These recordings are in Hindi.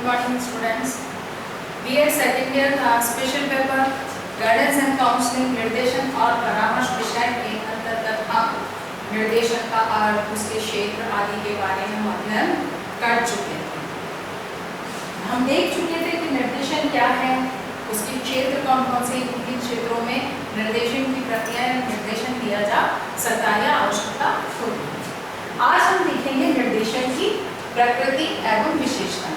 morning students. We are setting here the special paper guidance and counselling निर्देशन और परामर्श विषय के अंतर्गत हम निर्देशन का अर्थ, उसके क्षेत्र आदि के बारे में अध्ययन कर चुके थे। हम देख चुके थे कि निर्देशन क्या है, उसके क्षेत्र कौन कौन से, किन क्षेत्रों में निर्देशन की प्रक्रिया या निर्देशन दिया जा सकता है या आवश्यकता होती है। आज हम देखेंगे निर्देशन की प्रकृति एवं विशेषताएं।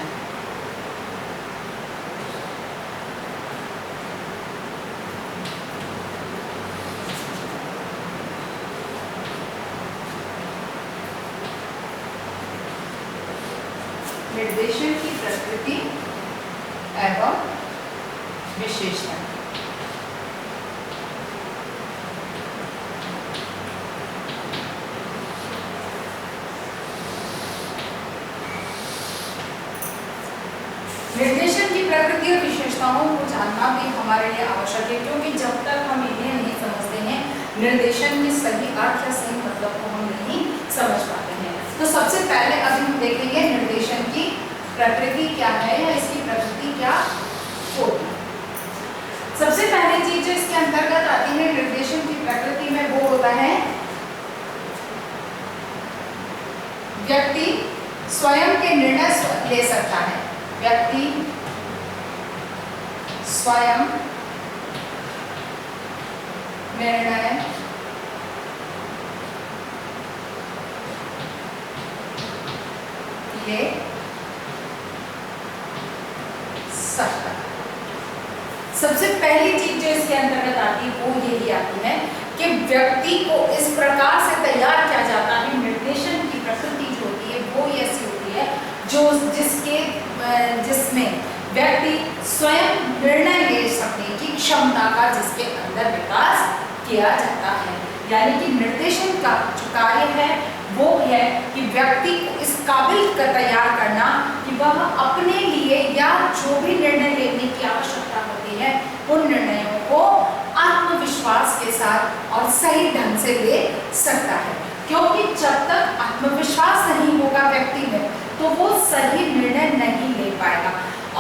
निर्देशन की प्रकृति एवं विशेषताएं। निर्देशन की प्रकृति और विशेषताओं को जानना भी हमारे लिए आवश्यक है, क्योंकि जब तक हम इन्हें नहीं समझते हैं निर्देशन के सही अर्थ या सही मतलब को हम नहीं समझ पाते हैं। तो सबसे पहले अभी हम देखेंगे निर्देशन की प्रकृति क्या है या इसकी प्रकृति क्या होती है। सबसे पहली चीज जो इसके अंतर्गत आती है निर्देशन की प्रकृति में, वो होता है व्यक्ति स्वयं के निर्णय ले सकता है। व्यक्ति स्वयं निर्णय ले सकता है। सबसे पहली चीज जो इसके अंतर्गत आती है वो यही आती है कि व्यक्ति को इस प्रकार से तैयार किया जाता है। निर्देशन की प्रकृति जो होती है वो ऐसी होती है जिसमें व्यक्ति स्वयं निर्णय ले सकने की क्षमता का जिसके अंदर विकास किया जाता है। यानी कि निर्देशन का जो कार्य है वो है कि व्यक्ति को इस काबिल कर तैयार करना कि वह अपने लिए या जो भी निर्णय लेने की आवश्यकता होती है उन निर्णयों को आत्मविश्वास के साथ और सही ढंग से ले सकता है। क्योंकि जब तक आत्मविश्वास नहीं होगा व्यक्ति में तो वो सही निर्णय नहीं ले पाएगा।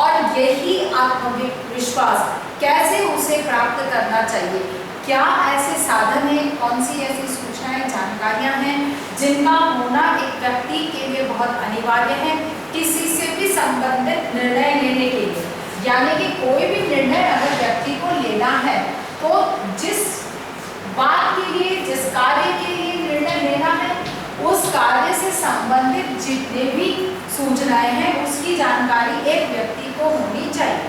और यही आत्मविश्वास कैसे उसे प्राप्त करना चाहिए, क्या ऐसे साधन हैं, कौन सी ऐसी सूचनाएं, जानकारियां हैं जिनका होना एक व्यक्ति के लिए बहुत अनिवार्य है किसी से भी संबंधित निर्णय लेने के लिए। यानी कि कोई भी निर्णय अगर व्यक्ति को लेना है तो जिस बात के लिए, जिस कार्य के लिए निर्णय लेना है उस कार्य से संबंधित जितने भी सूचनाएं हैं उसकी जानकारी एक व्यक्ति को होनी चाहिए।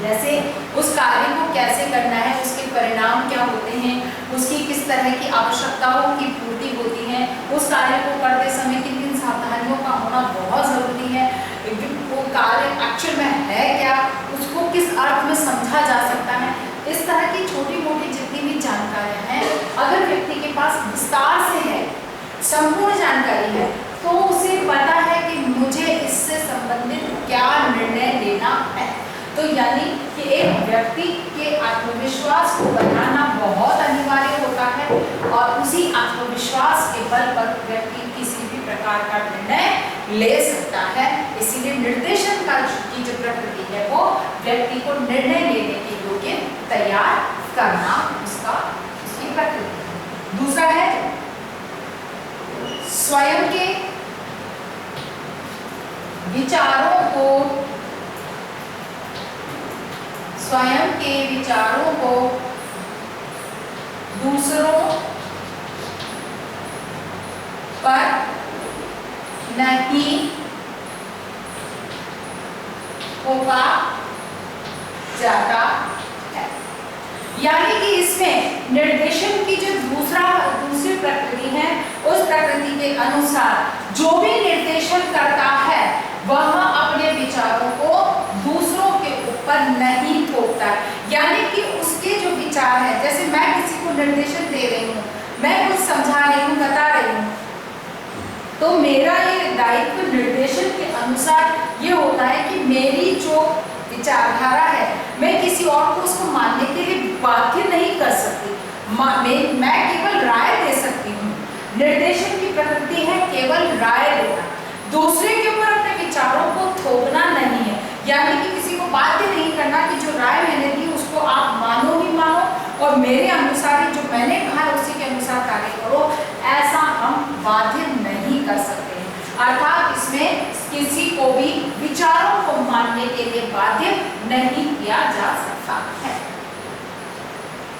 जैसे उस कार्य को कैसे करना है, उसके परिणाम क्या होते हैं, उसकी किस तरह की आवश्यकताओं की पूर्ति होती है, उस कार्य को करते समय किन किन सावधानियों का होना बहुत ज़रूरी है, वो कार्य एक्चुअल में है क्या, उसको किस अर्थ में समझा जा सकता है। इस तरह की छोटी मोटी जितनी भी जानकारियाँ हैं अगर व्यक्ति के पास विस्तार से है, संपूर्ण जानकारी है, तो उसे पता है कि मुझे इससे संबंधित क्या निर्णय लेना है। तो यानी कि एक व्यक्ति के आत्मविश्वास को बनाना बहुत अनिवार्य होता है और उसी आत्मविश्वास के बल पर व्यक्ति किसी भी प्रकार का निर्णय ले सकता है। इसीलिए निर्देशन का की जो प्रकृति है वो व्यक्ति को निर्णय लेने के योग्य तैयार करना उसकी प्रकृति। दूसरा है स्वयं के विचारों को दूसरों पर नहीं थोपा जाता है। यानी कि इसमें निर्देशन की जो दूसरी प्रकृति है उस प्रकृति के अनुसार जो भी निर्देशन करता है वह अपने विचारों को दूसरों के ऊपर नहीं थोपता। यानी कि उसके जो विचार है, जैसे मैं किसी को निर्देशन दे रही हूँ, मैं कुछ समझा रही हूँ, बता रही हूँ, तो मेरा ये दायित्व निर्देशन के अनुसार ये होता है कि मेरी जो विचारधारा है मैं किसी और को उसको मानने के लिए बाध्य नहीं कर सकती, मैं केवल राय दे सकती हूँ। निर्देशन की प्रकृति है केवल राय देना, दूसरे के ऊपर अपने विचारों को थोपना नहीं यानी कि किसी को बाध्य नहीं करना कि जो राय मैंने दी उसको आप मानो ही मानो और मेरे अनुसार ही जो मैंने कहा है उसी के अनुसार कार्य करो, ऐसा हम बाध्य नहीं कर सकते हैं। अर्थात इसमें किसी को भी विचारों को मानने के लिए बाध्य नहीं किया जा सकता है।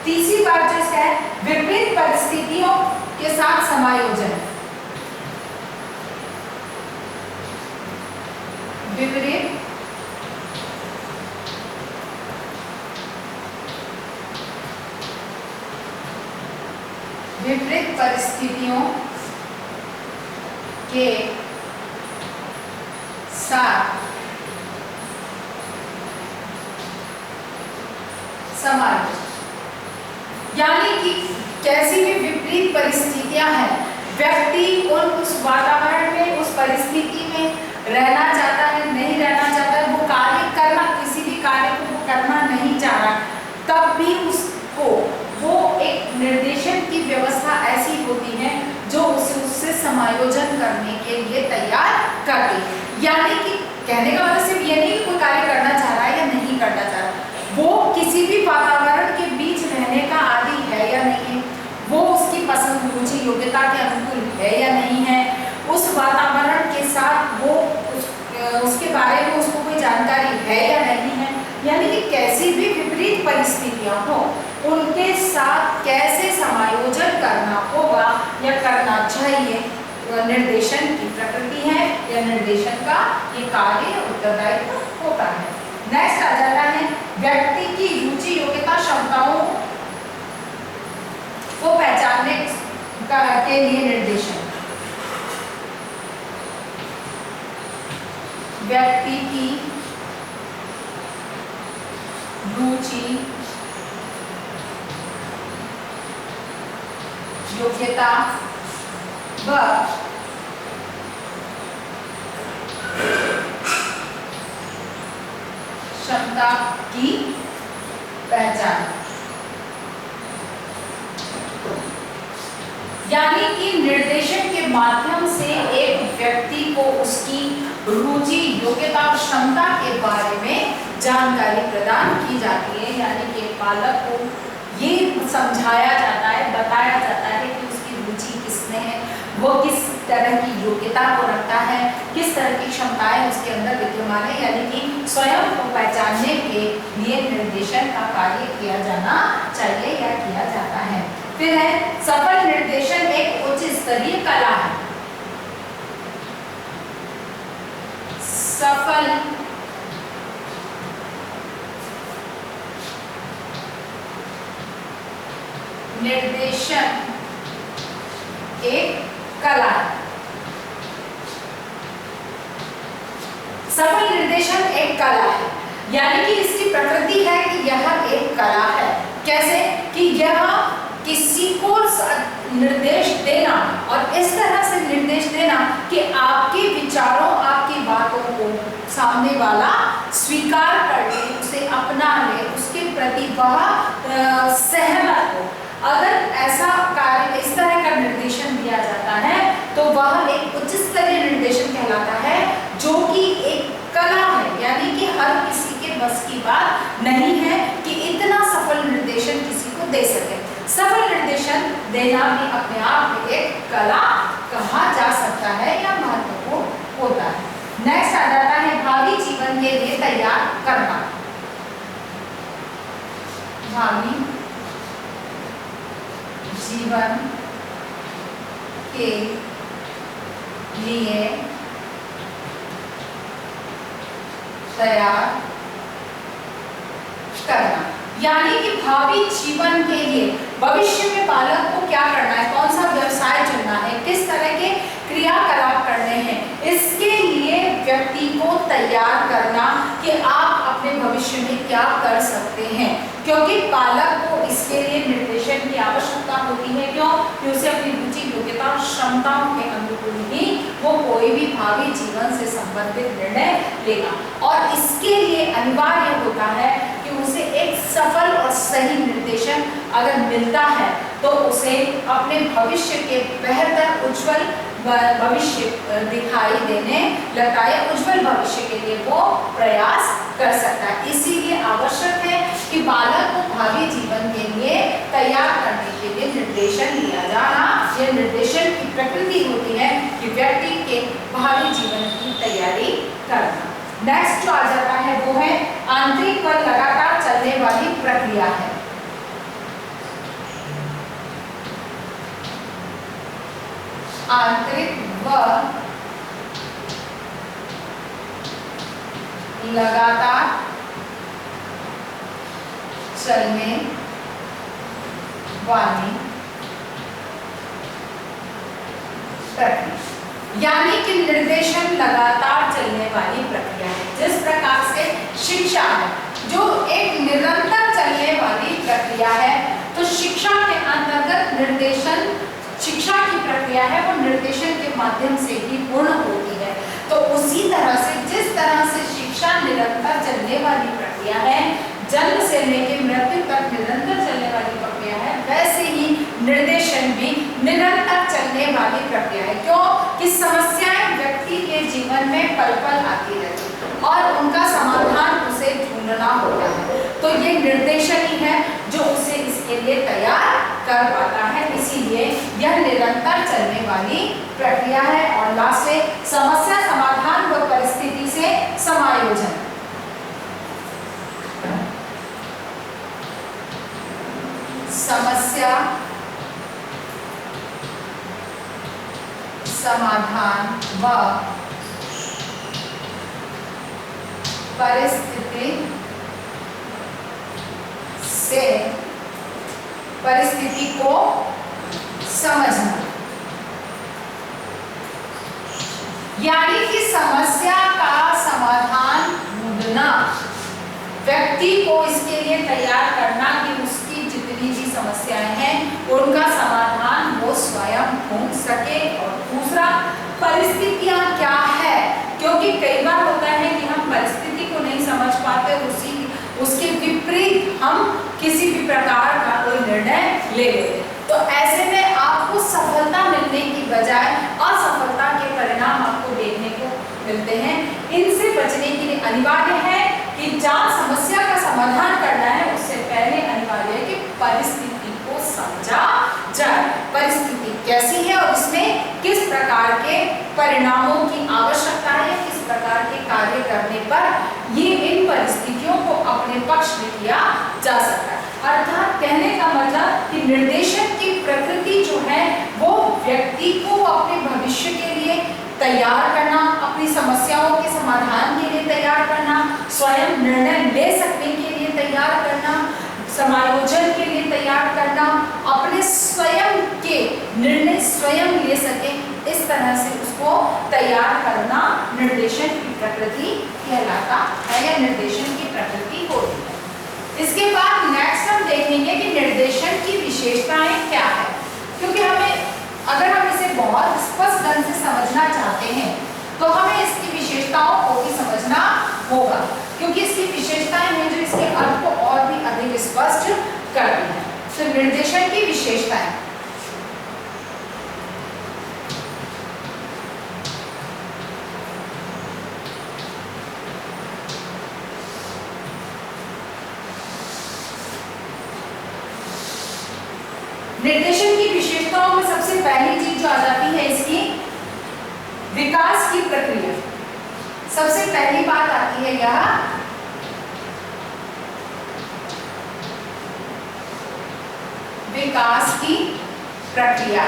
तीसरी बात जो है विपरीत परिस्थितियों के साथ समायोजन। विपरीत परिस्थितियों के साथ समायोजन, यानी कि कैसी भी विपरीत परिस्थितियां हैं, व्यक्ति उस वातावरण में, उस परिस्थिति में रहना चाहता है, नहीं रहना चाहता है, वो कार्य करना, किसी भी कार्य को वो करना नहीं चाह रहा, तब भी उसको वो एक निर्देशन की व्यवस्था ऐसी होती है जो उसे उससे समायोजन करने के लिए तैयार करती है। यानी कि कहने का मतलब सिर्फ ये नहीं कि कोई कार्य करना चाह रहा है या नहीं करना चाह रहा, वो किसी भी वातावरण के बीच रहने का आदी है या नहीं है, वो उसकी पसंद रुचि योग्यता के अनुकूल है या नहीं है, उस वातावरण के साथ वो उसके बारे में उसको कोई जानकारी है या नहीं है, यानी कि कैसी भी विपरीत परिस्थितियां हो उनके साथ कैसे समायोजन करना होगा या करना चाहिए, निर्देशन की प्रकृति है या निर्देशन का ये कार्य उत्तरदायित्व होता है। नेक्स्ट आ जाता है व्यक्ति की रुचि योग्यता क्षमताओं को पहचानने के लिए निर्देशन। व्यक्ति की रुचि योग्यता व क्षमता की पहचान, यानी कि निर्देशन के माध्यम से एक व्यक्ति को उसकी रुचि योग्यता और क्षमता के बारे में जानकारी प्रदान की जाती है, यानी कि बालक को ये समझाया जाता है, बताया जाता है कि उसकी रुचि किसमें है, वो किस तरह की योग्यता को रखता है, किस तरह की क्षमताएं उसके अंदर विद्यमान है, यानी कि स्वयं को पहचानने के लिए निर्देशन का कार्य किया जाना चाहिए या किया जाता है। फिर है सफल निर्देशन एक उच्च स्तरीय कला है। सफल निर्देशन एक कला है। सफल निर्देशन एक कला है, यानी कि इसकी प्रकृति है कि यह एक कला है। कैसे कि यह किसी को निर्देश देना और इस तरह से निर्देश देना कि आपके विचारों, आपकी बातों को सामने वाला स्वीकार कर ले, उसे अपना ले, उसके प्रति वह सहमत हो। अगर ऐसा कार्य, इस तरह का निर्देशन दिया जाता है तो वह एक उच्च स्तरीय निर्देशन कहलाता है, जो कि एक कला है, यानी कि हर किसी के बस की बात नहीं है कि इतना सफल निर्देशन किसी को दे सके। सफल निर्देशन देना भी अपने आप में एक कला कहा जा सकता है या महत्वपूर्ण होता है। नेक्स्ट आ जाता है भावी जीवन के लिए तैयार करना। भावी जीवन के लिए तैयार करना, यानी कि भावी जीवन के लिए भविष्य में बालक को क्या करना है, कौन सा व्यवसाय चुनना है, किस तरह के क्रियाकलाप करने हैं, इसके लिए व्यक्ति को तैयार करना कि आप अपने भविष्य में क्या कर सकते हैं। क्योंकि बालक को इसके लिए निर्देशन की आवश्यकता होती है। क्यों? कि उसे अपनी रुचि योग्यता और क्षमताओं के अनुकूल ही वो कोई भी भावी जीवन से संबंधित निर्णय लेगा, और इसके लिए अनिवार्य होता है कि उसे एक सफल और सही निर्देशन अगर मिलता है तो उसे अपने भविष्य के बेहतर उज्जवल भविष्य दिखाई देने लगता है, उज्जवल भविष्य के लिए वो प्रयास कर सकता है। इसीलिए आवश्यक है कि बालक को भावी जीवन के लिए तैयार करने के लिए निर्देशन लिया जाना। यह निर्देशन की प्रकृति होती है कि व्यक्ति के भावी जीवन की तैयारी करना। नेक्स्ट जो आ जाता है वो है आंतरिक व लगातार चलने वाली प्रक्रिया है। आंतरिक व लगातार चलने वाली प्रक्रिया, यानी कि निर्देशन लगातार चलने वाली प्रक्रिया है। जिस प्रकार से शिक्षा है जो एक निरंतर चलने वाली प्रक्रिया है, तो शिक्षा के अंतर्गत निर्देशन, शिक्षा की प्रक्रिया है वो निर्देशन के माध्यम से ही पूर्ण होती है। तो उसी तरह से जिस तरह से शिक्षा निरंतर चलने वाली प्रक्रिया है, जन्म से लेकर मृत्यु तक निरंतर चलने वाली प्रक्रिया है, वैसे ही निर्देशन भी निरंतर चलने वाली प्रक्रिया है। क्यों कि समस्याएं व्यक्ति के जीवन में पल पल आती रहती है और उनका समाधान उसे ढूंढना होता है। तो ये निर्देशन ही है जो उसे इसके लिए तैयार कर पाता है। इसीलिए यह निरंतर चलने वाली प्रक्रिया है। और लास्ट से समस्या समाधान व परिस्थिति से समायोजन। समस्या समाधान व परिस्थिति से परिस्थिति को समझना, यानी कि समस्या का समाधान ढूंढना, व्यक्ति को इसके लिए तैयार करना कि उसकी जितनी भी समस्याएं हैं उनका समाधान वो स्वयं ढूंढ सके। और दूसरा, परिस्थितियां क्या है, क्योंकि कई बार होता है कि हम परिस्थिति को नहीं समझ पाते, उसके विपरीत हम किसी भी प्रकार का कोई निर्णय ले लेते। तो ऐसे में आपको सफलता मिलने की बजाय असफलता के परिणाम आपको देखने को मिलते हैं। इनसे बचने के लिए अनिवार्य है कि जहाँ समस्या का समाधान करना है उससे पहले अनिवार्य है कि परिस्थिति को समझा जाए। परिस्थिति कैसी है और इसमें किस प्रकार के परिणामों की आवश्यकता है, किस प्रकार के कार्य करने पर ये इन परिस्थितियों को अपने पक्ष में किया जा सकता है। अर्थात कहने का मतलब कि निर्देशन की प्रकृति जो है वो व्यक्ति को अपने भविष्य के लिए तैयार करना, अपनी समस्याओं के समाधान के लिए तैयार करना, स्वयं निर्णय ले सकने के लिए तैयार करना, समायोजन के लिए तैयार करना, अपने स्वयं के निर्णय स्वयं ले सके, इस तरह से उसको तैयार करना निर्देशन की प्रकृति कहलाता है या निर्देशन की प्रकृति होती है। इसके बाद नेक्स्ट हम देखेंगे कि निर्देशन की विशेषताएं क्या है, क्योंकि हमें अगर हम इसे बहुत स्पष्ट ढंग से समझना चाहते हैं तो हमें इसकी विशेषताओं को भी समझना होगा, क्योंकि इसकी विशेषताएं हैं जो इसके अर्थ को और भी अधिक स्पष्ट करती हैं। तो निर्देशन की विशेषताएं, निर्देशन की विशेषताओं में सबसे पहली चीज जो आ जाती है इसकी विकास की प्रक्रिया। सबसे पहली बात आती है यह विकास की प्रक्रिया।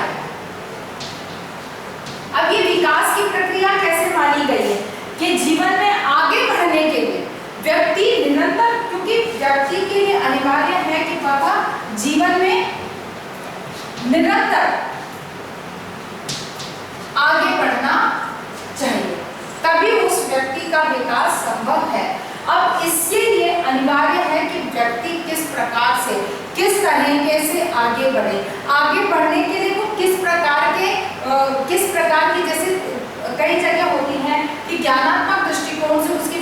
अब ये विकास की प्रक्रिया कैसे मानी गई है कि जीवन में आगे बढ़ने के लिए व्यक्ति निरंतर, क्योंकि व्यक्ति के लिए अनिवार्य है कि बाबा जीवन में निरंतर आगे बढ़ना चाहिए, तभी उस व्यक्ति का विकास संभव है। अब इसके लिए अनिवार्य है कि व्यक्ति किस प्रकार से, किस तरीके से आगे बढ़े। आगे बढ़ने के लिए वो किस प्रकार की जैसे कई जगह होती है कि ज्ञानात्मक दृष्टिकोण से उसके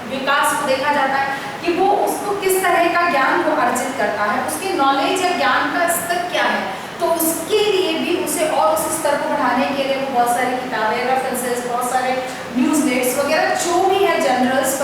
विकास को देखा जाता है कि वो उसको किस तरह का ज्ञान को अर्जित करता है, उसके नॉलेज या ज्ञान का स्तर क्या है। तो उसके लिए भी उसे और उस स्तर को बढ़ाने के लिए वो बहुत सारी किताबें, रेफरेंसेस, बहुत सारे न्यूज़लेट्स वगैरह जो भी है जर्नल्स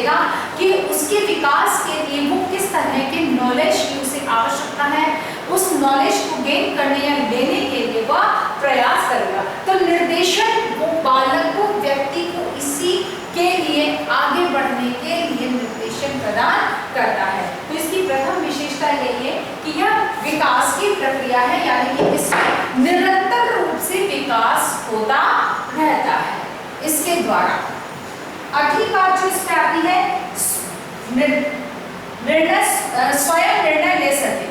करेगा कि उसके विकास के लिए वो किस तरह के नॉलेज की उसे आवश्यकता है, उस नॉलेज को गेन करने या लेने के लिए वह प्रयास करेगा। तो निर्देशन वो बालक को, व्यक्ति को इसी के लिए आगे बढ़ने के लिए निर्देशन प्रदान करता है। तो इसकी प्रथम विशेषता यही है कि यह विकास की प्रक्रिया है, यानी कि इसमें निरंतर रूप से विकास होता रहता है इसके द्वारा। अगली बात जो इसमें आती है, निर्णय, स्वयं निर्णय ले सके,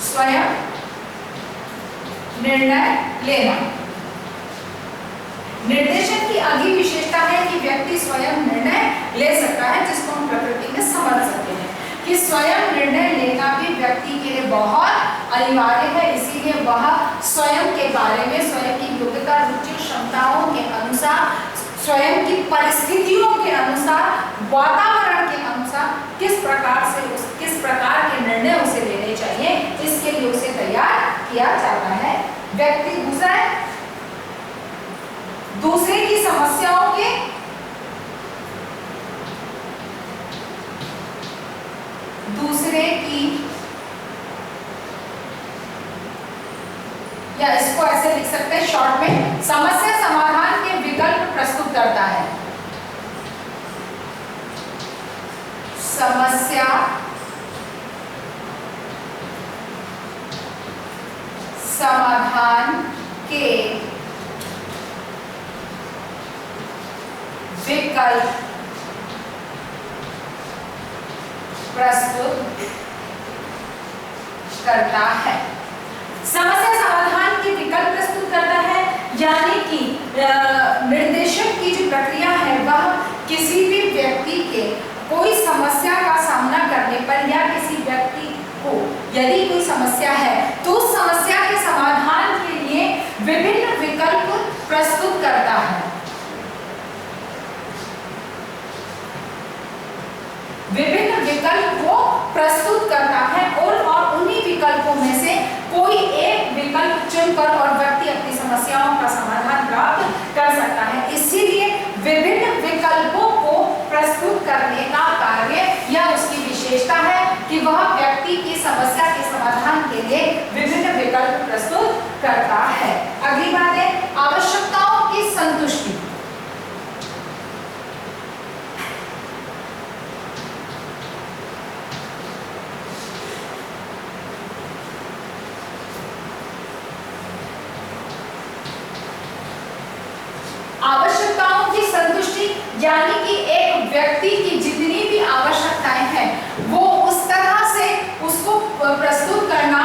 स्वयं निर्णय लेना। निर्देशन की अगली विशेषता है कि व्यक्ति स्वयं निर्णय ले सकता है, जिसको हम प्रकृति में समझ सकते हैं कि स्वयं निर्णय लेना भी व्यक्ति के लिए बहुत अनिवार्य है। इसीलिए वह स्वयं के बारे में, स्वयं की योग्यता, रुचि, क्षमताओं के अनुसार, स्वयं की परिस्थितियों के अनुसार, वातावरण के अनुसार किस प्रकार के निर्णय उसे लेने चाहिए, इसके लिए उसे तैयार किया जाता है। व्यक्ति दूसरे की समस्याओं के या इसको ऐसे लिख सकते हैं शॉर्ट में, समस्या समाधान के विकल्प प्रस्तुत करता है। समस्या समाधान के विकल्प प्रस्तुत करता है। समस्या समाधान के विकल्प प्रस्तुत करता है, यानी कि निर्देशन की जो प्रक्रिया है वह किसी भी व्यक्ति के कोई समस्या का सामना करने पर या किसी व्यक्ति को यदि कोई समस्या है तो उस समस्या के समाधान के लिए विभिन्न विकल्प प्रस्तुत करता है। विभिन्न विकल्प को प्रस्तुत करता है और उन्हीं विकल्पों में से कोई एक विकल्प चुनकर और व्यक्ति अपनी समस्याओं का समाधान प्राप्त कर सकता है। इसीलिए विभिन्न विकल्पों को प्रस्तुत करने का कार्य या उसकी विशेषता है कि वह व्यक्ति की समस्या के समाधान के लिए विभिन्न विकल्प प्रस्तुत करता है। अगली बात है आवश्यकताओं की संतुष्टि। आवश्यकताओं की संतुष्टि यानी कि एक व्यक्ति की जितनी भी आवश्यकताएं हैं वो उस तरह से उसको प्रस्तुत करना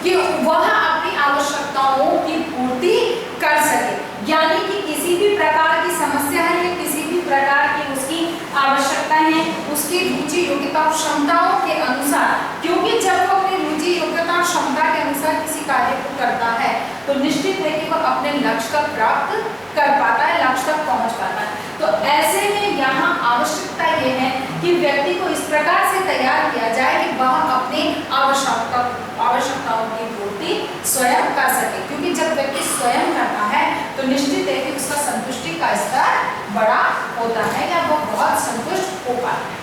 कि वह अपनी आवश्यकताओं की पूर्ति कर सके। यानी कि किसी भी प्रकार की समस्या है या किसी भी प्रकार की उसकी आवश्यकताएं हैं, उसकी रुचि, योग्यता और क्षमताओं के अनुसार, क्योंकि जब वो अपनी रुचि, योग्यता और क्षमता के अनुसार किसी कार्य को करता है तो निश्चित है कि वह अपने लक्ष्य तक प्राप्त कर पाता है, लक्ष्य तक पहुंच पाता है। तो ऐसे में यहाँ आवश्यकता ये है कि व्यक्ति को इस प्रकार से तैयार किया जाए कि वह अपनी आवश्यकताओं की पूर्ति स्वयं कर सके, क्योंकि जब व्यक्ति स्वयं करता है तो निश्चित है कि उसका संतुष्टि का स्तर बड़ा होता है या वह बहुत संतुष्ट हो पाता है।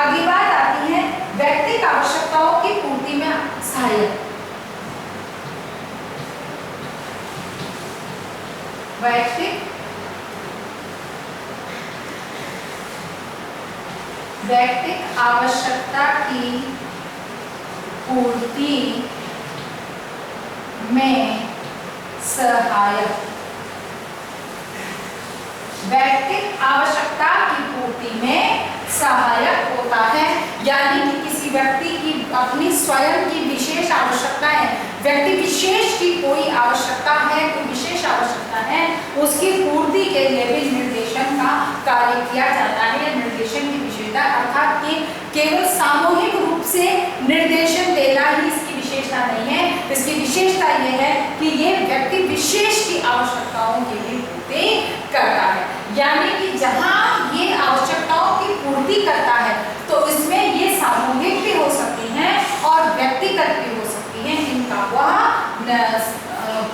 अगली बात आती है व्यक्तिगत आवश्यकताओं की पूर्ति में सहायक। व्यक्तिगत आवश्यकता की पूर्ति में सहायक। व्यक्तिगत आवश्यकता की पूर्ति में सहायक होता है, यानी कि किसी व्यक्ति की अपनी स्वयं की विशेष आवश्यकताएं, व्यक्ति विशेष की कोई आवश्यकता है, कोई विशेष आवश्यकता है, उसकी पूर्ति के लिए भी निर्देशन का कार्य किया जाता है। या निर्देशन की विशेषता अर्थात कि केवल सामूहिक रूप से निर्देशन देना ही इसकी विशेषता नहीं है। इसकी विशेषता यह है कि ये व्यक्ति विशेष की आवश्यकताओं की भी पूर्ति करता है, यानी कि जहाँ ये आवश्यकताओं की पूर्ति करता है तो इसमें ये सामूहिक भी हो सकती हैं और व्यक्तिगत भी हो सकती हैं, इनका वह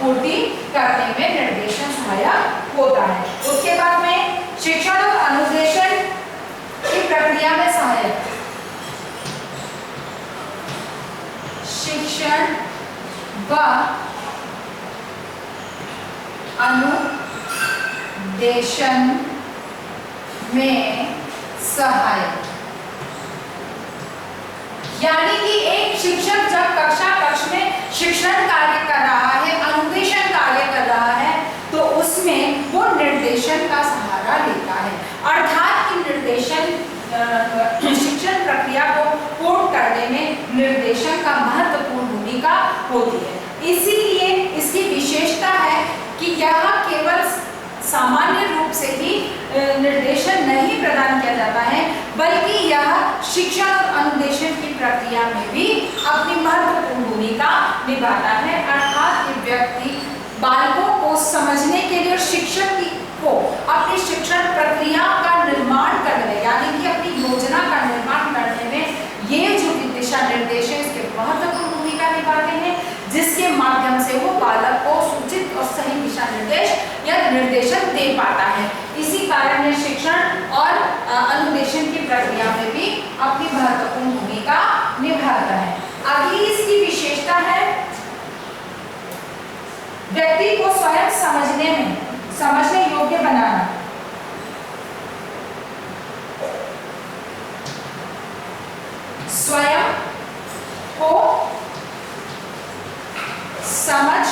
पूर्ति करने में निर्देशन सहायक होता है। उसके बाद में शिक्षण और अनुदेशन की प्रक्रिया में सहायक, शिक्षण व अनुदेशन में सहायक, यानी कि एक शिक्षक जब कक्ष में शिक्षण कार्य कर रहा है, अनुदेशन कार्य कर रहा है, तो उसमें वो निर्देशन का सहारा लेता है। अर्थात कि निर्देशन शिक्षण प्रक्रिया को पूर्ण करने में निर्देशन का महत्वपूर्ण भूमिका होती है। इसीलिए इसकी विशेषता है कि यह केवल सामान्य रूप से ही निर्देशन नहीं प्रदान किया जाता है, बल्कि यह शिक्षण और अनुदेशन की प्रक्रिया में भी अपनी महत्वपूर्ण भूमिका निभाता है। अर्थात कि व्यक्ति बालकों को समझने के लिए और शिक्षक को अपनी शिक्षण प्रक्रिया का निर्माण करने में, यानी कि अपनी योजना का निर्माण करने में ये जो दिशा निर्देश है इसके महत्वपूर्ण भूमिका निभाते हैं, जिसके माध्यम से वो बालक को सूचित और सही दिशा निर्देश या निर्देशन दे पाता है। इसी कारण ये शिक्षण और अनुदेशन की प्रक्रिया में भी अपनी महत्वपूर्ण भूमिका निभाता है। अगली इसकी विशेषता है व्यक्ति को स्वयं समझने योग्य बनाना। स्वयं को समझ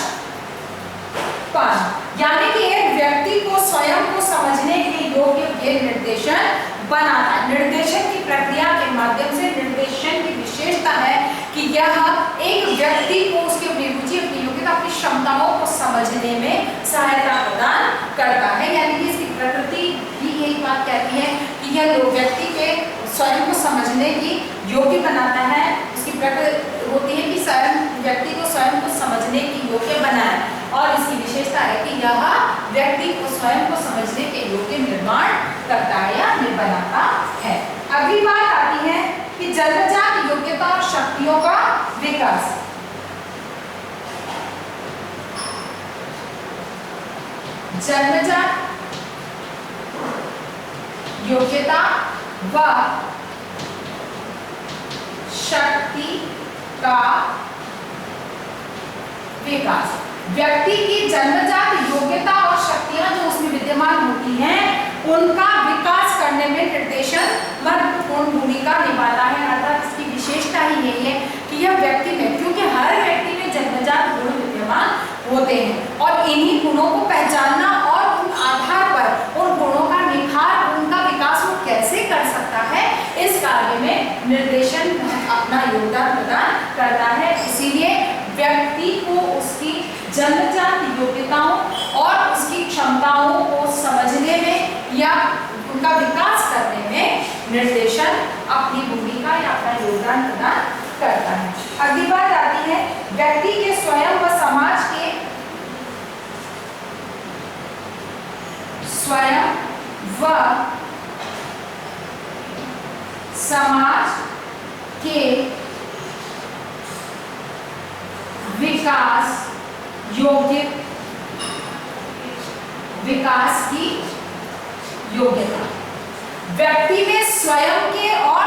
पाना, यानी कि एक व्यक्ति को स्वयं को समझने के योग्य ये निर्देशन बनाना। निर्देशन की प्रक्रिया के माध्यम से निर्देशन की विशेषता है कि यह एक व्यक्ति को उसकी अपनी रुचि, अपनी योग्यता, अपनी क्षमताओं को समझने में सहायता प्रदान करता है। यानी कि इसकी प्रकृति भी यही बात कहती है कि यह व्यक्ति के स्वयं को समझने की योग्य बनाता है। इसकी प्रकृति होती है कि स्वयं व्यक्ति को स्वयं को समझने की योग्य बनाए, और इसकी विशेषता है कि यह व्यक्ति को स्वयं को समझने के योग्य निर्माण करता है या बनाता है। अगली बात आती है कि जन्मजात योग्यता और शक्तियों का विकास। जन्मजात योग्यता व शक्ति का विकास। व्यक्ति की जन्मजात योग्यता और शक्तियां जो उसमें विद्यमान होती हैं, उनका विकास करने में निर्देशन महत्वपूर्ण भूमिका निभाता है। अर्थात इसकी विशेषता ही यही है कि यह व्यक्ति में, क्योंकि हर व्यक्ति में जन्मजात गुण विद्यमान होते हैं, और इन्हीं गुणों को पहचानना और उन आधार पर उन गुणों का निखार, उनका विकास वो कैसे कर सकता है, इस कार्य में निर्देशन अपना योगदान प्रदान करता है। इसीलिए व्यक्ति को उसकी जन्मजात योग्यताओं और उसकी क्षमताओं को समझने में या उनका विकास करने में निर्देशन अपनी भूमिका या अपना योगदान प्रदान करता है। अगली बात आती है व्यक्ति के स्वयं व समाज के विकास की योग्यता। व्यक्ति में स्वयं के और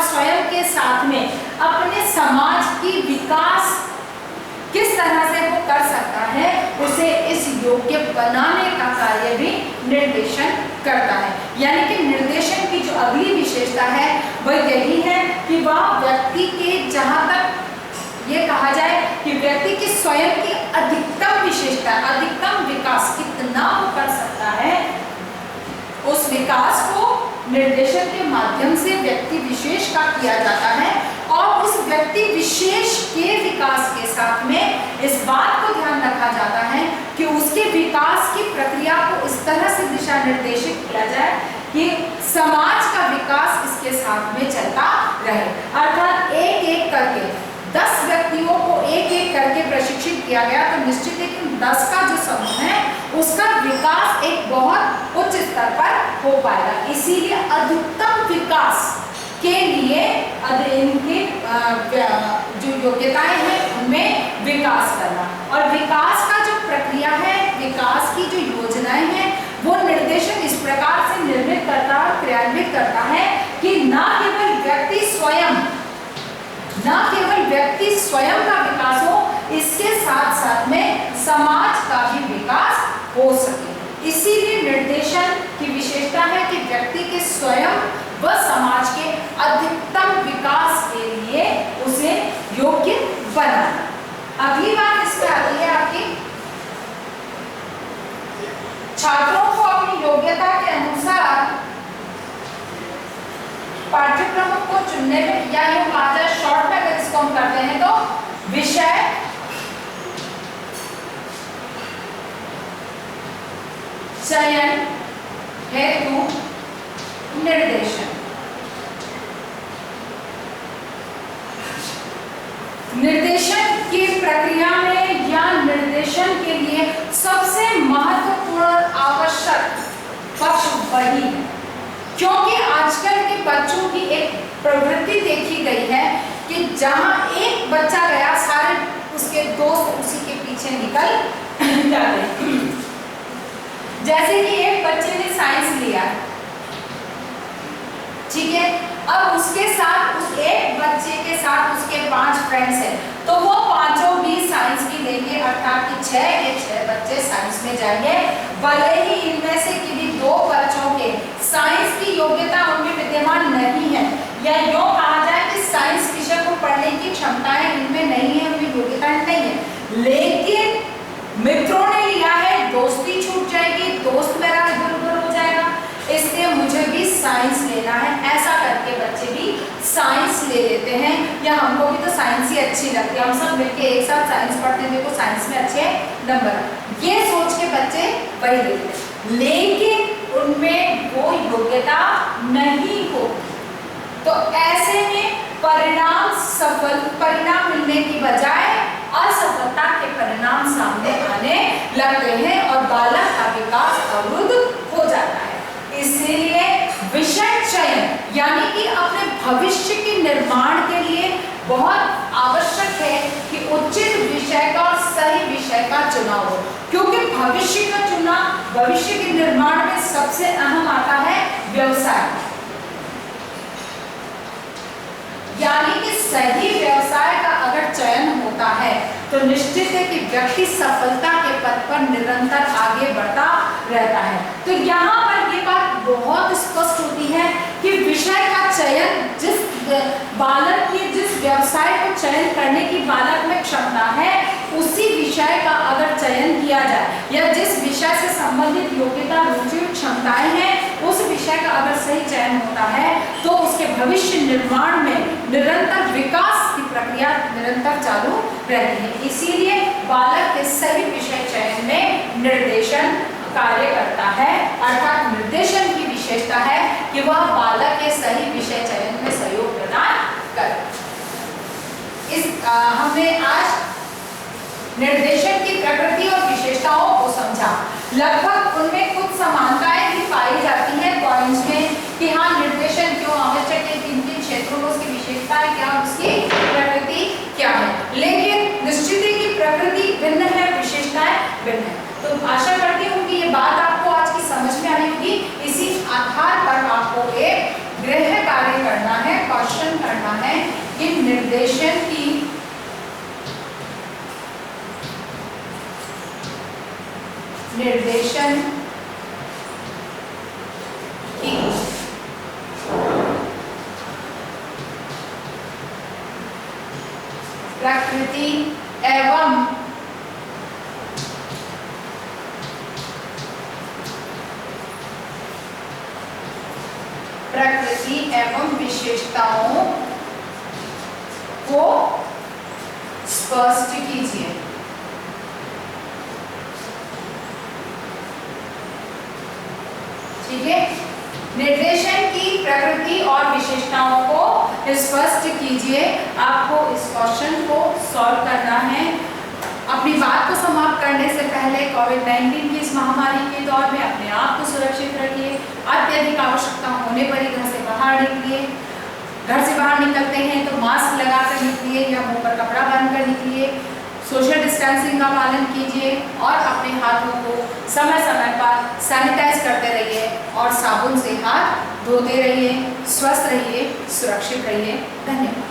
स्वयं के साथ में अपने समाज की विकास किस तरह से वो कर सकता है, उसे इस योग्य बनाने का कार्य भी निर्देशन करता है। यानी कि निर्देशन की जो अगली विशेषता है वह यही है कि वह व्यक्ति के, जहां तक ये कहा जाए कि व्यक्ति की स्वयं की अधिकतम विशेषता, अधिकतम विकास कितना वो कर सकता है, उस विकास को निर्देशन के माध्यम से व्यक्ति विशेष का किया जाता है। और उस व्यक्ति विशेष के विकास के साथ में इस बात को ध्यान रखा जाता है कि उसके विकास की प्रक्रिया को इस तरह से दिशा निर्देशित किया जाए कि समाज का विकास इसके साथ में चलता रहे। अर्थात एक एक करके 10 व्यक्तियों को एक एक करके प्रशिक्षित किया गया तो निश्चित है कि 10 का जो समूह है उसका विकास एक बहुत उच्च स्तर पर हो पाएगा। इसीलिए अधिकतम विकास के लिए इनकी जो योग्यताएं हैं उनमें विकास करना। और विकास का जो प्रक्रिया है, विकास की जो योजनाएं हैं, वो निर्देशन इस प्रकार से निर्मित करता है, क्रियान्वित करता है कि न केवल व्यक्ति स्वयं का विकास हो, इसके साथ साथ में समाज का भी विकास हो सके। इसीलिए निर्देशन की विशेषता है कि व्यक्ति के स्वयं व समाज के अधिकतम विकास के लिए उसे योग्य बनाना। अगली बात इसमें आती है आपकी, छात्रों को अपनी योग्यता के अनुसार पाठ्यक्रम को चुनने में, या यूं कहा जाए शॉर्ट में अगर इसको हम करते हैं तो विषय चयन हेतु निर्देशन। निर्देशन की प्रक्रिया में या निर्देशन के लिए सबसे महत्वपूर्ण आवश्यक पक्ष वही है, क्योंकि आजकल के बच्चों की एक प्रवृत्ति देखी गई है कि जहां एक बच्चा गया सारे उसके दोस्त उसी के पीछे निकल जाते हैं। जैसे कि एक बच्चे ने साइंस लिया, ठीक है, अब उसके साथ उस एक बच्चे के साथ उसके 5 फ्रेंड्स हैं, तो वो पांचों भी साइंस की लेंगे, अर्थात कि 6 के 6 बच्चे साइंस में जाएंगे। भले ही इनमें से किसी 2 बच्चों के साइंस की योग्यता उनमें विद्यमान नहीं है, या यूं कहा जाए कि साइंस विषय को पढ़ने की क्षमताएं इनमें नहीं है, उनमें योग्यता नहीं है, लेकिन मित्रों ने लिया है, दोस्ती छूट जाएगी, दोस्त मेरा इधर-उधर हो जाएगा, इसलिए मुझे भी साइंस लेना है, ऐसा करके बच्चे भी साइंस ले लेते हैं। या हमको भी तो साइंस ही अच्छी लगती है, हम सब मिलके एक साथ साइंस पढ़ते हैं, देखो साइंस में अच्छे नंबर, ये सोच के बच्चे वही लेते हैं, लेकिन उनमें वो योग्यता नहीं हो, तो ऐसे में परिणाम मिलने की बजाय असफलता के परिणाम सामने आने लगते हैं और बालक का विकास अवरुद्ध हो जाता है। इसलिए विषय चयन यानी कि अपने भविष्य के निर्माण के लिए बहुत आवश्यक है कि उचित विषय का और सही विषय का चुनाव हो, क्योंकि भविष्य का चुनाव, भविष्य के निर्माण में सबसे अहम आता है व्यवसाय, यानी कि सही व्यवसाय का अगर चयन होता है तो निश्चित है कि व्यक्ति सफलता के पथ पर निरंतर आगे बढ़ता रहता है। तो यहाँ पर ये बात बहुत स्पष्ट होती है कि विषय का चयन, जिस बालक की जिस व्यवसाय को चयन करने की बालक में क्षमता है, उसी विषय का अगर चयन किया जाए या जिस विषय से संबंधित योग्यता, रुचि, क्षमताएं हैं, उस विषय का अगर सही चयन होता है तो उसके भविष्य निर्माण में निरंतर विकास की प्रक्रिया निरंतर चालू रहती है। इसीलिए बालक के सही विषय चयन में निर्देशन कार्य करता है, अर्थात निर्देशन की विशेषता है कि वह बालक के सही विषय चयन में सहयोग प्रदान करे। हमने आज निर्देशन की प्रकृति और विशेषताओं को समझा। लगभग उनमें कुछ समानताएं भी पाई जाती हैं पॉइंट्स में कि हाँ निर्देशन क्यों आवश्यक है, किन किन क्षेत्रों में उसकी विशेषताएं क्या, उसकी प्रकृति क्या है, लेकिन निश्चित है कि प्रकृति भिन्न है, विशेषताएं भिन्न है। तो आशा करती हूँ कि ये बात आपको आज की समझ में आई होगी। इसी आधार पर आपको एक गृह कार्य करना है, क्वेश्चन करना है कि निर्देशन की प्रकृति एवं विशेषताओं को स्पष्ट कीजिए। ठीक है, निर्देशन की प्रकृति और विशेषताओं को स्पष्ट कीजिए। आपको इस क्वेश्चन को सॉल्व करना है। अपनी बात को समाप्त करने से पहले कोविड-19 की इस महामारी के दौर में अपने आप को सुरक्षित रखिए। अत्यधिक आवश्यकता होने पर ही घर से बाहर निकलिए। घर से बाहर निकलते हैं तो मास्क लगाकर निकलिए या मुंह पर कपड़ा बांधकर निकलिए। सोशल डिस्टेंसिंग का पालन कीजिए और अपने हाथों को समय समय पर सैनिटाइज करते रहिए और साबुन से हाथ धोते रहिए। स्वस्थ रहिए, सुरक्षित रहिए। धन्यवाद।